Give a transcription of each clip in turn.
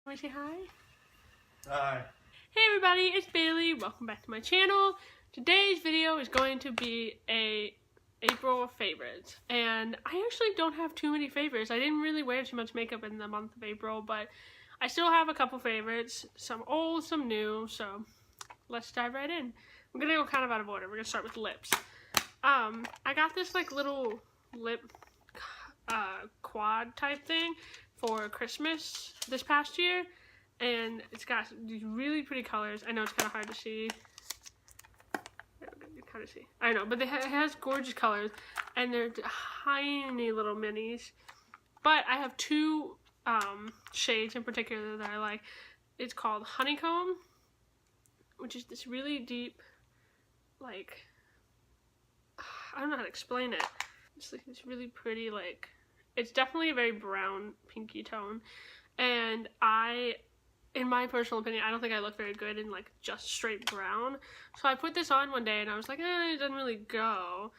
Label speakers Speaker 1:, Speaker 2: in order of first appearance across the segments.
Speaker 1: Want to say hi?
Speaker 2: Hi.
Speaker 1: Hey everybody, it's Bailey. Welcome back to my channel. Today's video is going to be a April favorites. And I actually don't have too many favorites. I didn't really wear too much makeup in the month of April, but I still have a couple favorites. Some old, some new, so let's dive right in. We're gonna go kind of out of order. We're gonna start with lips. I got this like little lip quad type thing for Christmas this past year, and it's got these really pretty colors. I know it's kind of hard to see. You kind of see. I know, but it has gorgeous colors, and they're tiny little minis. But I have two shades in particular that I like. It's called Honeycomb, which is this really deep, like, I don't know how to explain it. It's like this really pretty, like, it's definitely a very brown, pinky tone. And in my personal opinion, I don't think I look very good in like just straight brown. So I put this on one day and I was like, it doesn't really go.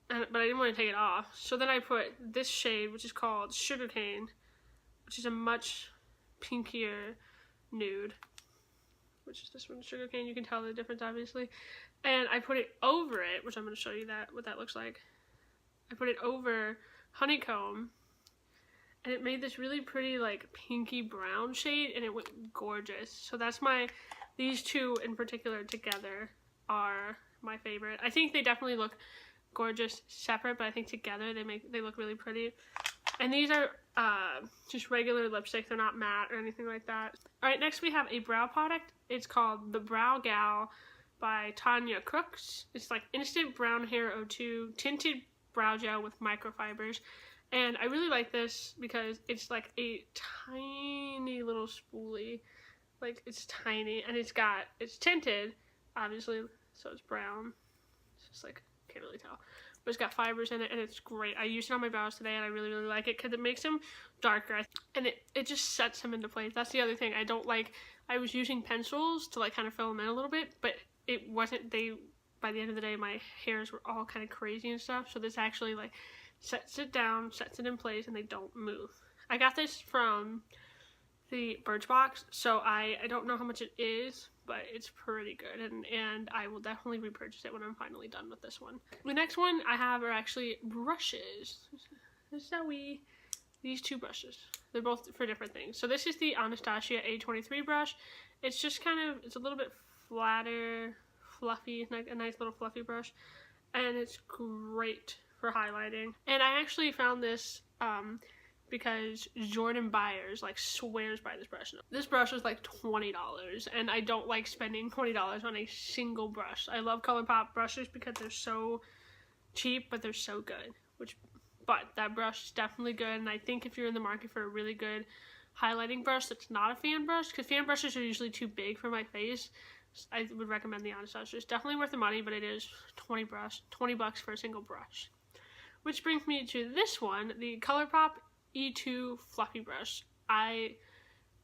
Speaker 1: But I didn't want to take it off. So then I put this shade, which is called Sugarcane, which is a much pinkier nude. Which is this one, Sugarcane. You can tell the difference, obviously. And I put it over it, which I'm going to show you what that looks like. I put it over Honeycomb, and it made this really pretty like pinky brown shade, and it went gorgeous. So that's these two in particular together are my favorite. I think they definitely look gorgeous separate, but I think together they look really pretty. And these are just regular lipstick. They're not matte or anything like that. Alright, next we have a brow product. It's called the Brow Gal by Tanya Crooks. It's like Instant Brown Hair O2 Tinted Brow Gel with microfibers. And I really like this because it's like a tiny little spoolie. Like, it's tiny, and it's tinted, obviously, so it's brown. It's just like, can't really tell. But it's got fibers in it, and it's great. I used it on my brows today, and I really, really like it because it makes them darker. And it just sets them into place. That's the other thing. I was using pencils to like kind of fill them in a little bit, but it wasn't, by the end of the day, my hairs were all kind of crazy and stuff. So this actually like sets it down, sets it in place, and they don't move. I got this from the Birchbox, so I don't know how much it is, but it's pretty good, and I will definitely repurchase it when I'm finally done with this one. The next one I have are actually brushes. These two brushes. They're both for different things. So this is the Anastasia A23 brush. It's just it's a little bit flatter, fluffy, like a nice little fluffy brush, and it's great for highlighting. And I actually found this because Jordan Byers like swears by this brush. This brush was like $20, and I don't like spending $20 on a single brush. I love ColourPop brushes because they're so cheap, but they're so good. But that brush is definitely good, and I think if you're in the market for a really good highlighting brush that's not a fan brush, because fan brushes are usually too big for my face, I would recommend the Anastasia. It's definitely worth the money, but it is $20 for a single brush. Which brings me to this one, the ColourPop E2 Fluffy Brush.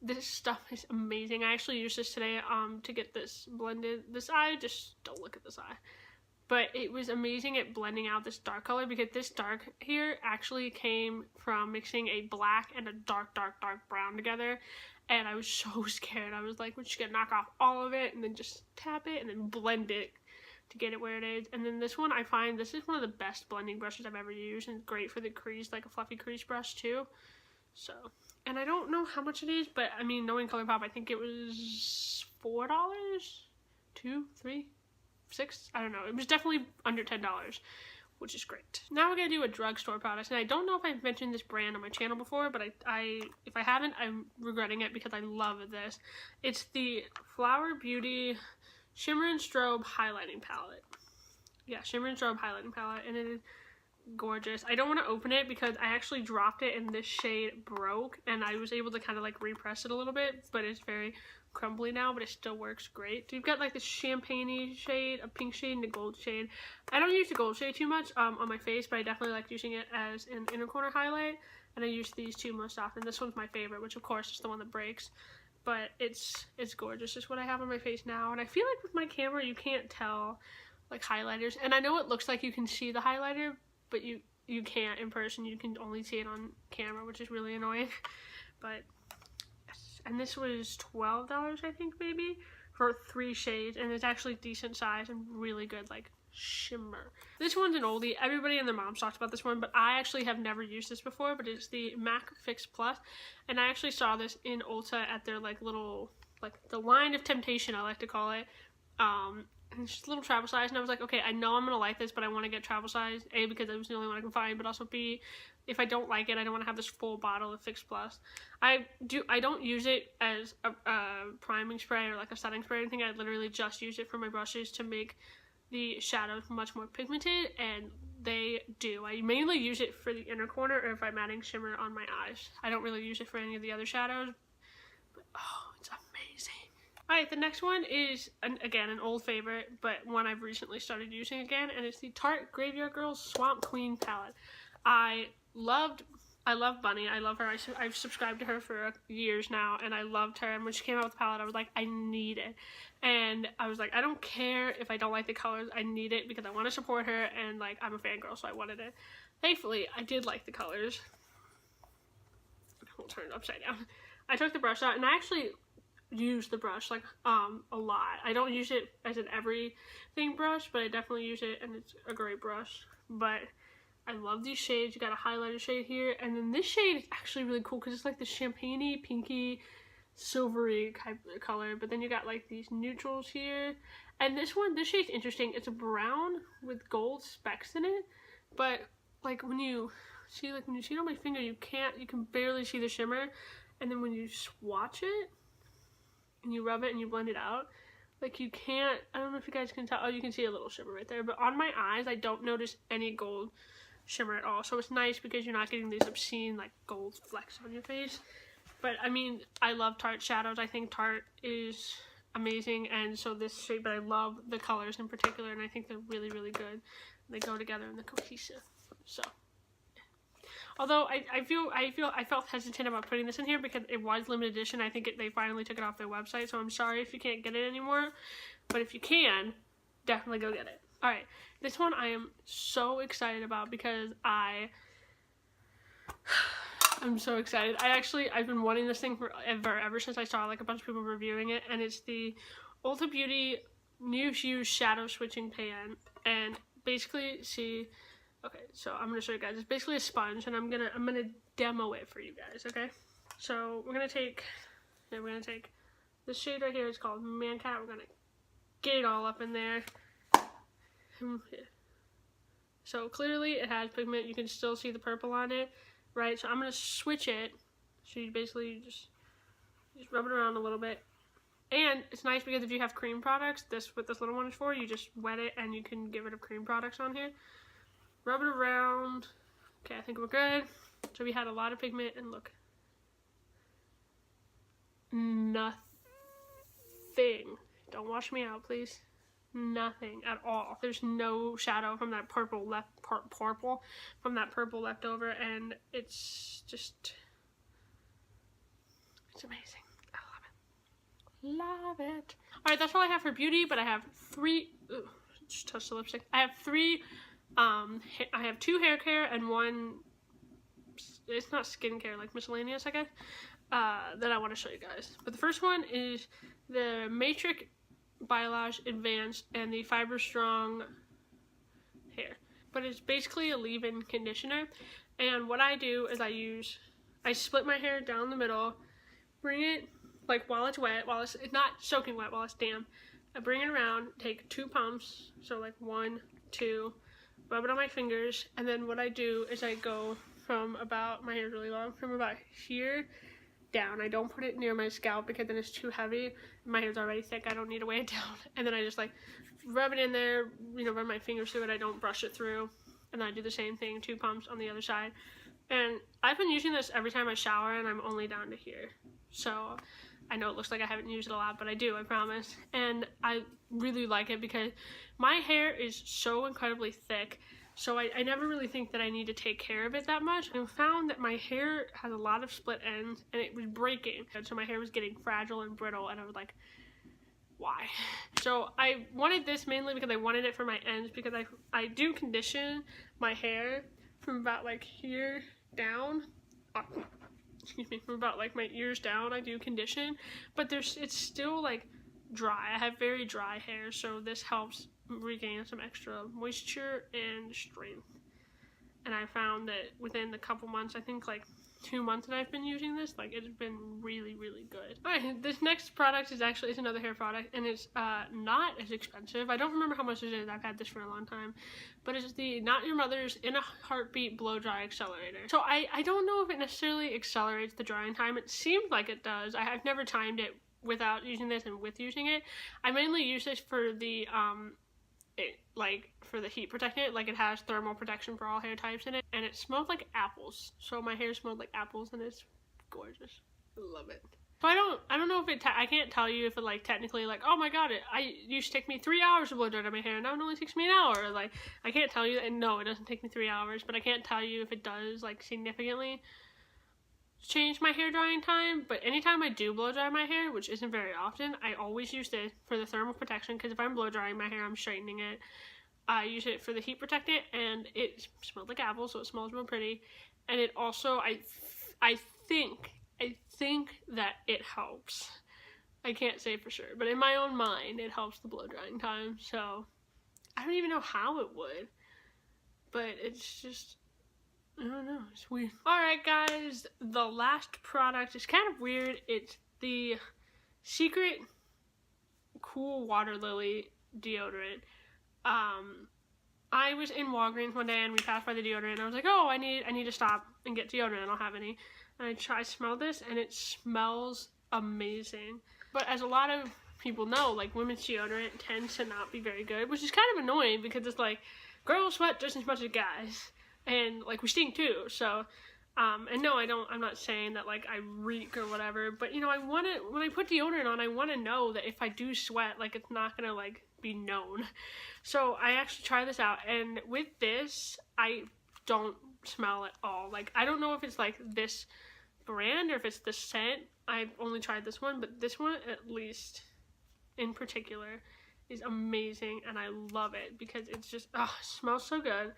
Speaker 1: This stuff is amazing. I actually used this today to get this blended. This eye, just don't look at this eye. But it was amazing at blending out this dark color, because this dark here actually came from mixing a black and a dark, dark, dark brown together. And I was so scared. I was like, we're just gonna knock off all of it and then just tap it and then blend it to get it where it is. And then this one, I find this is one of the best blending brushes I've ever used, and it's great for the crease, like a fluffy crease brush too. So, and I don't know how much it is, but I mean, knowing ColourPop, I think it was $4, $2, $3, $6, I don't know. It was definitely under $10, which is great. Now we're gonna do a drugstore product, and I don't know if I've mentioned this brand on my channel before, but if I haven't, I'm regretting it because I love this. It's the Flower Beauty Shimmer and Strobe Highlighting Palette. Yeah, Shimmer and Strobe Highlighting Palette, and it is gorgeous. I don't want to open it because I actually dropped it and this shade broke, and I was able to kind of like repress it a little bit, but it's very crumbly now, but it still works great. So you've got like the champagne-y shade, a pink shade, and a gold shade. I don't use the gold shade too much on my face, but I definitely like using it as an inner corner highlight, and I use these two most often. This one's my favorite, which of course is the one that breaks. But it's gorgeous. It's what I have on my face now, and I feel like with my camera you can't tell like highlighters, and I know it looks like you can see the highlighter, but you can't in person. You can only see it on camera, which is really annoying. But yes, and this was $12, I think, maybe, for 3 shades, and it's actually decent size and really good, like, shimmer. This one's an oldie. Everybody and their moms talked about this one, but I actually have never used this before, but it's the MAC Fix Plus, and I actually saw this in Ulta at their, like, little, like, the line of temptation, I like to call it. It's just a little travel size, and I was like, okay, I know I'm gonna like this, but I want to get travel size, A, because it was the only one I can find, but also B, if I don't like it, I don't want to have this full bottle of Fix Plus. I don't use it as a priming spray or like a setting spray or anything. I literally just use it for my brushes to make the shadows much more pigmented, and they do. I mainly use it for the inner corner or if I'm adding shimmer on my eyes. I don't really use it for any of the other shadows, but oh, it's amazing. Alright, the next one is, again, an old favorite, but one I've recently started using again, and it's the Tarte Graveyard Girls Swamp Queen palette. I love Bunny. I love her. I've subscribed to her for years now, and I loved her, and when she came out with the palette, I was like, I need it. And I was like, I don't care if I don't like the colors, I need it because I want to support her, and like, I'm a fangirl, so I wanted it. Thankfully, I did like the colors. We'll turn it upside down. I took the brush out, and I actually use the brush like a lot. I don't use it as an everything brush, but I definitely use it, and it's a great brush. But I love these shades. You got a highlighter shade here, and then this shade is actually really cool because it's like the champagne-y, pinky, silvery type of color, but then you got like these neutrals here, and this shade's interesting. It's a brown with gold specks in it, but like when you see it on my finger, you can barely see the shimmer, and then when you swatch it and you rub it and you blend it out, like you can't, I don't know if you guys can tell, oh, you can see a little shimmer right there, but on my eyes I don't notice any gold shimmer at all, so it's nice because you're not getting these obscene like gold flecks on your face. But I mean, I love Tarte shadows. I think Tarte is amazing, and so this shade, but I love the colors in particular, and I think they're really, really good. They go together and they're cohesive. So, although I felt hesitant about putting this in here because it was limited edition. I think they finally took it off their website, so I'm sorry if you can't get it anymore. But if you can, definitely go get it. All right, this one I am so excited about because I'm so excited. I've been wanting this thing ever since I saw like a bunch of people reviewing it, and it's the Ulta Beauty New Hue Shadow Switching Pan. And basically, okay, so I'm gonna show you guys. It's basically a sponge, and I'm gonna demo it for you guys. Okay, so we're gonna take this shade right here. It's called Mancat. We're gonna get it all up in there. So clearly, it has pigment. You can still see the purple on it. Right, so I'm going to switch it, so you basically just rub it around a little bit, and it's nice because if you have cream products, what this little one is for, you just wet it and you can get rid of cream products on here. Rub it around. Okay, I think we're good. So we had a lot of pigment, and look. Nothing. Don't wash me out, please. Nothing at all. There's no shadow from that purple left over, and it's amazing. I love it. All right, that's all I have for beauty, but I have just touch the lipstick. I have 2 hair care and 1, it's not skincare, like miscellaneous, I guess, that I want to show you guys. But the first one is the Matrix Biolage Advanced and the Fiber Strong hair, but it's basically a leave-in conditioner. And what I do is I split my hair down the middle, bring it like while it's wet, it's not soaking wet, while it's damp. I bring it around, take 2 pumps, so like 1, 2, rub it on my fingers, and then what I do is I go from about, my hair's really long, from about here down. I don't put it near my scalp because then it's too heavy. My hair's already thick. I don't need to weigh it down. And then I just like rub it in there, run my fingers through it. I don't brush it through. And then I do the same thing, 2 pumps on the other side. And I've been using this every time I shower, and I'm only down to here. So I know it looks like I haven't used it a lot, but I do, I promise. And I really like it because my hair is so incredibly thick. So I never really think that I need to take care of it that much. I found that my hair has a lot of split ends, and it was breaking. And so my hair was getting fragile and brittle, and I was like, why? So I wanted this mainly because I wanted it for my ends, because I do condition my hair from about like here down. excuse me, from about like my ears down I do condition, but it's still like dry. I have very dry hair, so this helps regain some extra moisture and strength. And I found that within a couple months, I think like 2 months that I've been using this, like it's been really, really good. Alright, this next product is another hair product, and it's not as expensive. I don't remember how much it is. I've had this for a long time, but it's the Not Your Mother's In a Heartbeat Blow Dry Accelerator. So I don't know if it necessarily accelerates the drying time. It seems like it does. I've never timed it without using this and with using it. I mainly use this for the for the heat protectant. Like, it has thermal protection for all hair types in it, and it smells like apples. So my hair smelled like apples, and it's gorgeous. I love it. So I don't know if I can't tell you if it like technically like, oh my god, it used to take me 3 hours to blow dry my hair, and now it only takes me an hour. Like, I can't tell you, and no, it doesn't take me 3 hours, but I can't tell you if it does like significantly change my hair drying time. But anytime I do blow dry my hair, which isn't very often, I always use this for the thermal protection, because if I'm blow drying my hair, I'm straightening it. I use it for the heat protectant, and it smells like apples, so it smells real pretty. And it also, I think that it helps. I can't say for sure, but in my own mind, it helps the blow drying time. So I don't even know how it would, but it's just, I don't know, it's weird. Alright guys, the last product is kind of weird. It's the Secret Cool Water Lily deodorant. I was in Walgreens one day and we passed by the deodorant, and I was like, oh, I need to stop and get deodorant. I don't have any. And I smelled this, and it smells amazing. But as a lot of people know, like, women's deodorant tends to not be very good, which is kind of annoying, because it's like, girls sweat just as much as guys, and like, we stink too. So and no, I'm not saying that like I reek or whatever, but you know, when I put deodorant on, I want to know that if I do sweat, like, it's not gonna like be known. So I actually tried this out, and with this, I don't smell at all. Like, I don't know if it's like this brand or if it's the scent. I've only tried this one, but this one, at least in particular, is amazing, and I love it because it's just, it smells so good.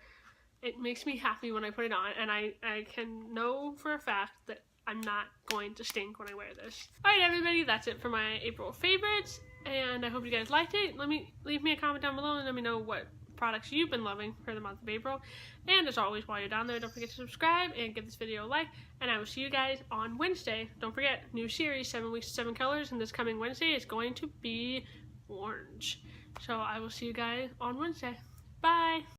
Speaker 1: It makes me happy when I put it on, and I can know for a fact that I'm not going to stink when I wear this. Alright everybody, that's it for my April favorites, and I hope you guys liked it. Leave me a comment down below and let me know what products you've been loving for the month of April. And as always, while you're down there, don't forget to subscribe and give this video a like, and I will see you guys on Wednesday. Don't forget, new series, 7 weeks, 7 colors, and this coming Wednesday is going to be orange. So I will see you guys on Wednesday. Bye!